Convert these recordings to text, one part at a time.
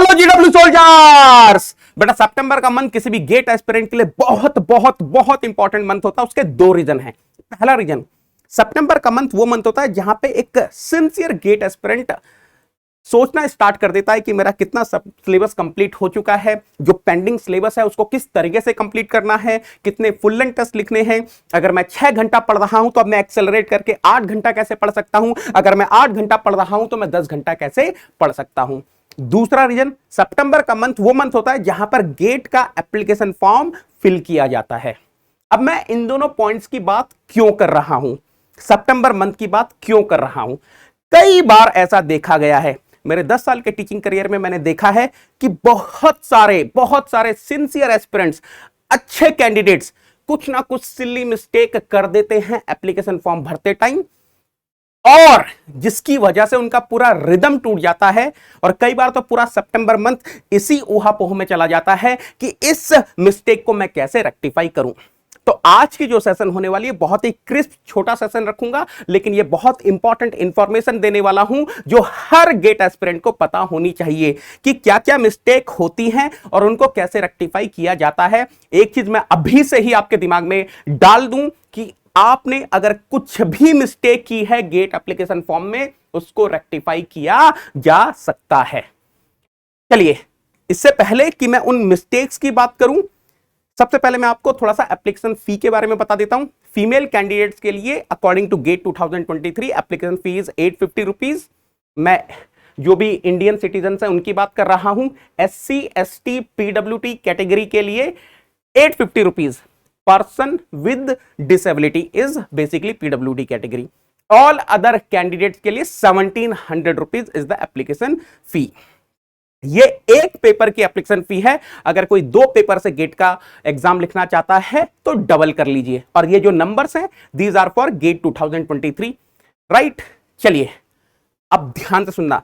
Hello GW soldiers. बेटा सितंबर का month किसी भी गेट एस्पिरेंट के लिए बहुत बहुत बहुत इंपॉर्टेंट मंथ होता है। उसके दो रीजन हैं। पहला रीजन, सितंबर का मंथ वो मंथ होता है जहां पे एक सिंसियर गेट एस्पिरेंट सोचना स्टार्ट कर देता है कि मेरा कितना सिलेबस कंप्लीट हो चुका है, जो पेंडिंग सिलेबस है उसको किस तरीके से कंप्लीट करना है, कितने फुल लेंथ टेस्ट लिखने हैं। अगर मैं 6 घंटा पढ़ रहा हूं तो अब मैं एक्सेलरेट करके 8 घंटा कैसे पढ़ सकता हूं, अगर मैं 8 घंटा पढ़ रहा हूं तो मैं 10 घंटा कैसे पढ़ सकता हूं। दूसरा रीजन, सितंबर का मंथ वो मंथ होता है जहां पर गेट का एप्लीकेशन फॉर्म फिल किया जाता है। अब मैं इन दोनों पॉइंट्स की बात क्यों कर रहा हूं, सितंबर मंथ की बात क्यों कर रहा हूं? कई बार ऐसा देखा गया है, मेरे 10 साल के टीचिंग करियर में मैंने देखा है कि बहुत सारे सिंसियर एस्पिरेंट्स, अच्छे कैंडिडेट्स कुछ ना कुछ सिली मिस्टेक कर देते हैं एप्लीकेशन फॉर्म भरते टाइम, और जिसकी वजह से उनका पूरा रिदम टूट जाता है। और कई बार तो पूरा सितंबर मंथ इसी ऊहापोह में चला जाता है कि इस मिस्टेक को मैं कैसे रेक्टिफाई करूं। तो आज की जो सेशन होने वाली है बहुत ही क्रिस्प छोटा सेशन रखूंगा, लेकिन ये बहुत इंपॉर्टेंट इंफॉर्मेशन देने वाला हूं जो हर गेट एस्पिरेंट को पता होनी चाहिए कि क्या क्या मिस्टेक होती हैं और उनको कैसे रेक्टिफाई किया जाता है। एक चीज मैं अभी से ही आपके दिमाग में डाल दूं कि आपने अगर कुछ भी मिस्टेक की है गेट एप्लीकेशन फॉर्म में, उसको रेक्टिफाई किया जा सकता है। चलिए, इससे पहले कि मैं उन मिस्टेक्स की बात करूं, सबसे पहले मैं आपको थोड़ा सा एप्लीकेशन फी के बारे में बता देता हूं। फीमेल कैंडिडेट्स के लिए according to GATE 2023 application fee is 850 rupees. मैं जो भी इंडियन सिटीजन है उनकी बात कर रहा हूं। SC ST PWT कैटेगरी के लिए 850 rupees. Person with disability is basically PWD category. All other candidates के लिए 1700 rupees is the application fee. ये एक पेपर की एप्लीकेशन फी है। अगर कोई 2 पेपर से गेट का एग्जाम लिखना चाहता है तो डबल कर लीजिए। और ये जो नंबर्स हैं these are for GATE 2023, right. चलिए, अब ध्यान से सुनना।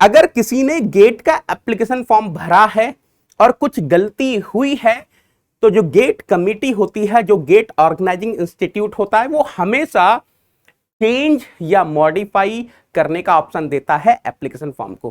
अगर किसी ने गेट का एप्लीकेशन फॉर्म भरा है और कुछ गलती हुई है तो जो गेट कमिटी होती है, जो गेट ऑर्गेनाइजिंग इंस्टीट्यूट होता है, वो हमेशा चेंज या मॉडिफाई करने का ऑप्शन देता है एप्लीकेशन फॉर्म को।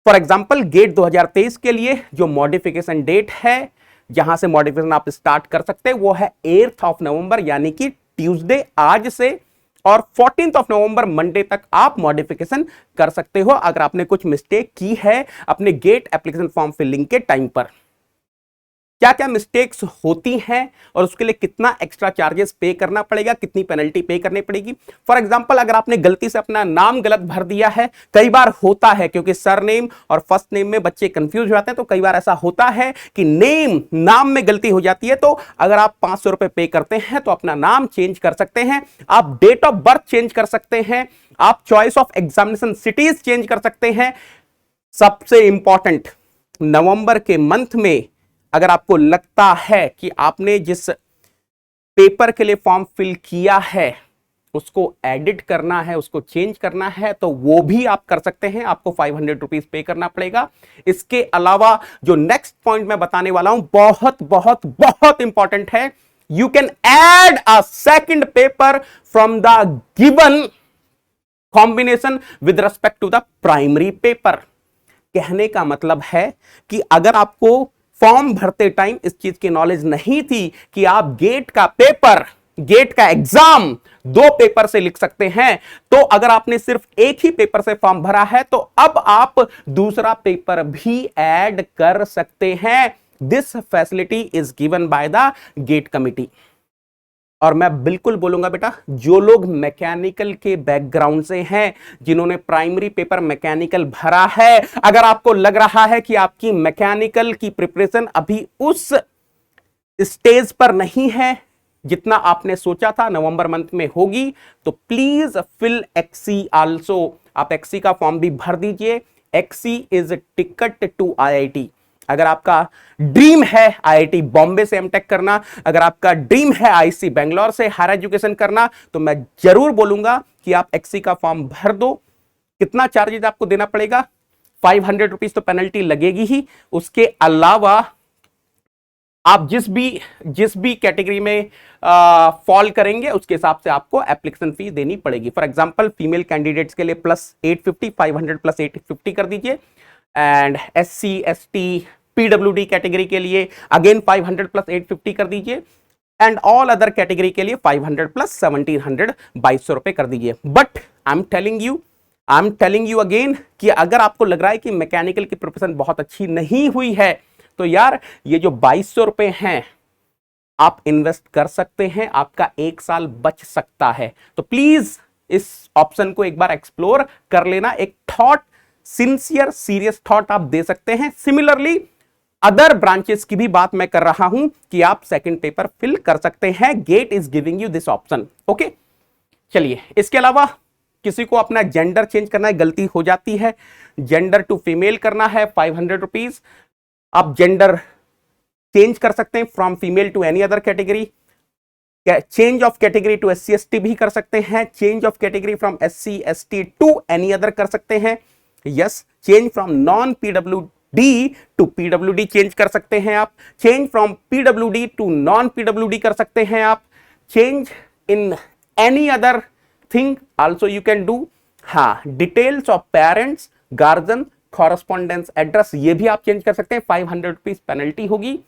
फॉर एग्जाम्पल, गेट 2023 के लिए जो मॉडिफिकेशन डेट है, जहां से मॉडिफिकेशन आप स्टार्ट कर सकते हैं, वो है 8 नवंबर, यानी कि ट्यूसडे आज से, और 14 नवंबर मंडे तक आप मॉडिफिकेशन कर सकते हो अगर आपने कुछ मिस्टेक की है अपने गेट एप्लीकेशन फॉर्म फिलिंग के टाइम पर। क्या क्या मिस्टेक्स होती हैं और उसके लिए कितना एक्स्ट्रा चार्जेस पे करना पड़ेगा, कितनी पेनल्टी पे करनी पड़ेगी। फॉर एग्जांपल, अगर आपने गलती से अपना नाम गलत भर दिया है, कई बार होता है क्योंकि सरनेम और फर्स्ट नेम में बच्चे कंफ्यूज हो जाते हैं, तो कई बार ऐसा होता है कि नाम में गलती हो जाती है। तो अगर आप 500 रुपए पे करते हैं तो अपना नाम चेंज कर सकते हैं, आप डेट ऑफ बर्थ चेंज कर सकते हैं, आप choice of examination cities change कर सकते हैं। सबसे इंपॉर्टेंट, नवंबर के मंथ में अगर आपको लगता है कि आपने जिस पेपर के लिए फॉर्म फिल किया है उसको एडिट करना है, उसको चेंज करना है, तो वो भी आप कर सकते हैं। आपको 500 रुपीज पे करना पड़ेगा। इसके अलावा जो नेक्स्ट पॉइंट मैं बताने वाला हूं बहुत बहुत बहुत इंपॉर्टेंट है। You can add a second paper from the given combination with respect to the primary paper. कहने का मतलब है कि अगर आपको फॉर्म भरते टाइम इस चीज की नॉलेज नहीं थी कि आप गेट का पेपर, गेट का एग्जाम 2 पेपर से लिख सकते हैं, तो अगर आपने सिर्फ एक ही पेपर से फॉर्म भरा है तो अब आप दूसरा पेपर भी ऐड कर सकते हैं। This facility is given by the GATE committee. और मैं बिल्कुल बोलूंगा बेटा, जो लोग मैकेनिकल के बैकग्राउंड से हैं, जिन्होंने प्राइमरी पेपर मैकेनिकल भरा है, अगर आपको लग रहा है कि आपकी मैकेनिकल की प्रिपरेशन अभी उस स्टेज पर नहीं है जितना आपने सोचा था नवंबर मंथ में होगी, तो प्लीज फिल एक्सी आल्सो। आप एक्सी का फॉर्म भी भर दीजिए। XE is ticket to IIT। अगर आपका ड्रीम है IIT बॉम्बे से एमटेक करना, अगर आपका ड्रीम है IIC बेंगलोर से हायर एजुकेशन करना, तो मैं जरूर बोलूंगा कि आप एक्सी का फॉर्म भर दो। कितना चार्जेस आपको देना पड़ेगा? 500 रुपीज तो पेनल्टी लगेगी ही। उसके अलावा आप जिस भी कैटेगरी में फॉल करेंगे उसके हिसाब से आपको एप्लीकेशन फी देनी पड़ेगी। फॉर एग्जांपल, फीमेल कैंडिडेट्स के लिए +850, 500 + 850 कर दीजिए। And SC ST PWD category के लिए अगेन 500 प्लस 850 कर दीजिए, एंड ऑल अदर कैटेगरी के लिए 500 प्लस 1700 2200 रुपए कर दीजिए। But I am telling you again कि अगर आपको लग रहा है कि मैकेनिकल की प्रिपरेशन बहुत अच्छी नहीं हुई है, तो यार ये जो 2200 रुपए हैं आप इन्वेस्ट कर सकते हैं, आपका एक साल बच सकता है। तो प्लीज इस ऑप्शन को एक बार एक्सप्लोर कर लेना, एक थॉट, सिंसियर सीरियस थॉट आप दे सकते हैं। सिमिलरली अदर ब्रांचेस की भी बात मैं कर रहा हूं कि आप सेकंड पेपर फिल कर सकते हैं, GATE is giving you this option. Okay, चलिए इसके अलावा किसी को अपना जेंडर चेंज करना है, गलती हो जाती है, जेंडर टू फीमेल करना है 500 रुपीज, आप जेंडर चेंज कर सकते हैं from female to any other category, change of category to SC ST भी कर सकते हैं, change of category from SC ST to any other कर सकते हैं, yes, change from non PWD to PWD change कर सकते हैं आप, change from PWD to non PWD कर सकते हैं आप, change in any other thing also you can do. हाँ, details of parents, guardian, correspondence address ये भी आप चेंज कर सकते हैं, 500 रुपीज पेनल्टी होगी।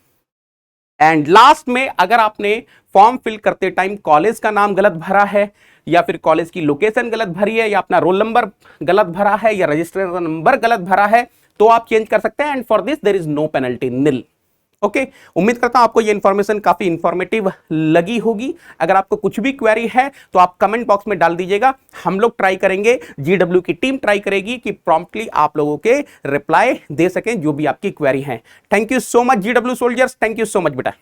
एंड लास्ट में अगर आपने फॉर्म फिल करते टाइम कॉलेज का नाम गलत भरा है, या फिर कॉलेज की लोकेशन गलत भरी है, या अपना रोल नंबर गलत भरा है, या रजिस्ट्रेशन नंबर गलत भरा है, तो आप चेंज कर सकते हैं, and for this there is no penalty, nil. Okay, उम्मीद करता हूं आपको ये इंफॉर्मेशन काफी इंफॉर्मेटिव लगी होगी। अगर आपको कुछ भी क्वेरी है तो आप कमेंट बॉक्स में डाल दीजिएगा, हम लोग ट्राई करेंगे, GW की टीम ट्राई करेगी कि प्रॉम्प्टली आप लोगों के रिप्लाई दे सकें जो भी आपकी क्वेरी है। Thank you so much GW soldiers, thank you so much बेटा।